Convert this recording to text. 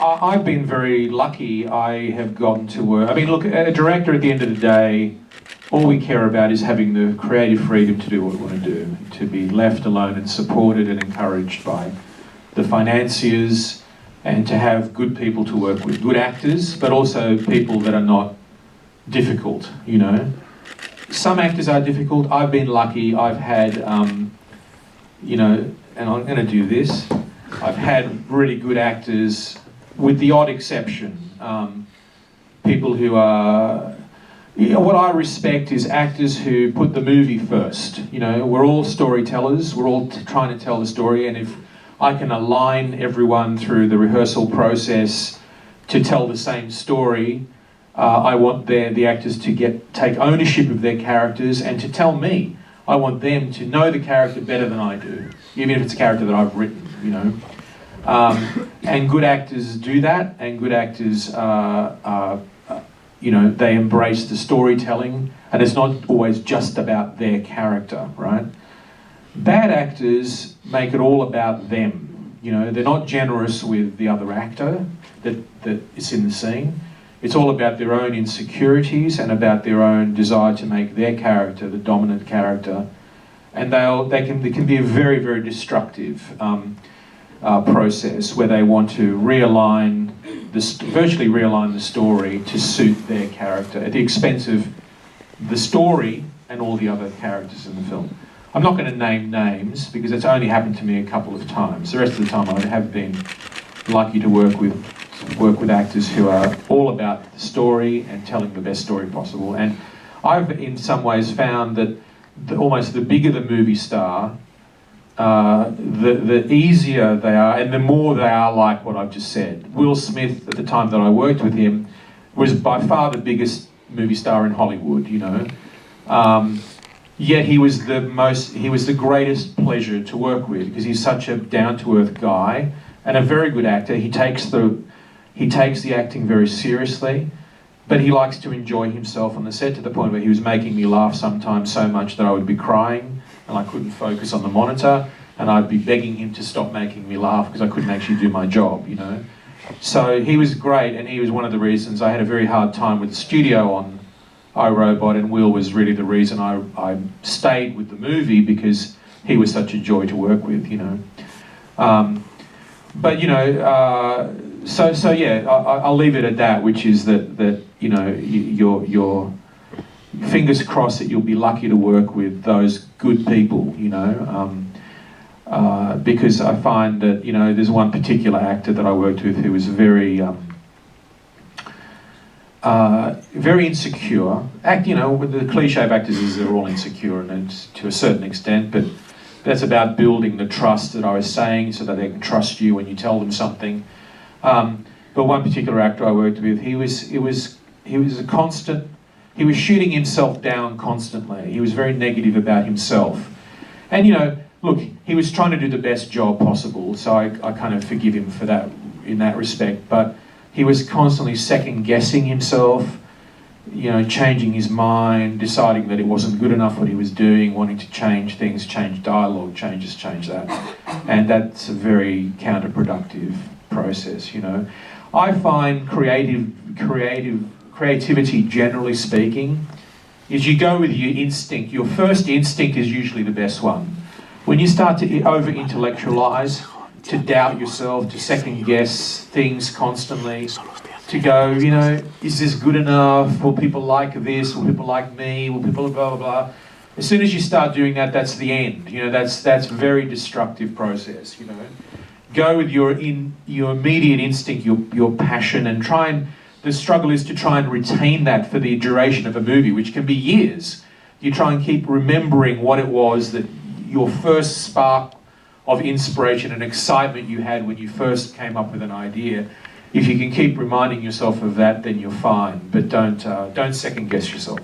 I've been very lucky. I have gotten to work. I mean, look, a director at the end of the day, all we care about is having the creative freedom to do what we want to do, to be left alone and supported and encouraged by the financiers, and to have good people to work with, good actors, but also people that are not difficult, you know. Some actors are difficult. I've been lucky. I've had, you know, and I'm going to do this, I've had really good actors, with the odd exception. People who are, you know, what I respect is actors who put the movie first. You know, we're all storytellers, we're all trying to tell the story, and if I can align everyone through the rehearsal process to tell the same story, I want the actors to take ownership of their characters and to tell me. I want them to know the character better than I do, even if it's a character that I've written, you know. And good actors do that, and good actors, you know, they embrace the storytelling, and it's not always just about their character, right? Bad actors make it all about them. You know, they're not generous with the other actor that is in the scene. It's all about their own insecurities and about their own desire to make their character the dominant character, and they can be a very, very destructive process where they want to realign virtually realign the story to suit their character at the expense of the story and all the other characters in the film. I'm not going to name names because it's only happened to me a couple of times. The rest of the time I have been lucky to work with actors who are all about the story and telling the best story possible. And I've in some ways found that almost the bigger the movie star, the easier they are and the more they are like what I've just said. Will Smith, at the time that I worked with him, was by far the biggest movie star in Hollywood, you know. Yet he was the greatest pleasure to work with because he's such a down-to-earth guy and a very good actor. He takes the acting very seriously, but he likes to enjoy himself on the set to the point where he was making me laugh sometimes so much that I would be crying and I couldn't focus on the monitor, and I'd be begging him to stop making me laugh because I couldn't actually do my job, you know. So he was great, and he was one of the reasons I had a very hard time with the studio on iRobot, and Will was really the reason I stayed with the movie because he was such a joy to work with, you know. But you know, so yeah, I'll leave it at that, which is that you know, your fingers crossed that you'll be lucky to work with those good people, you know. Because I find that, you know, there's one particular actor that I worked with who was very insecure. You know, the cliche of actors is they're all insecure, and to a certain extent, but that's about building the trust that I was saying so that they can trust you when you tell them something. But one particular actor I worked with, he was shooting himself down constantly. He was very negative about himself. And you know, look, he was trying to do the best job possible, so I kind of forgive him for that in that respect, but he was constantly second-guessing himself, you know, changing his mind, deciding that it wasn't good enough what he was doing, wanting to change things, change dialogue, change that. And that's a very counterproductive process, you know. I find creativity, generally speaking, is you go with your instinct. Your first instinct is usually the best one. When you start to over-intellectualize, to doubt yourself, to second-guess things constantly, to go, you know, is this good enough? Will people like this? Will people like me? Will people blah, blah, blah? As soon as you start doing that, that's the end. You know, that's a very destructive process, you know. Go with your immediate instinct, your passion, and the struggle is to try and retain that for the duration of a movie, which can be years. You try and keep remembering what it was that your first spark of inspiration and excitement you had when you first came up with an idea. If you can keep reminding yourself of that, then you're fine. But don't second guess yourself.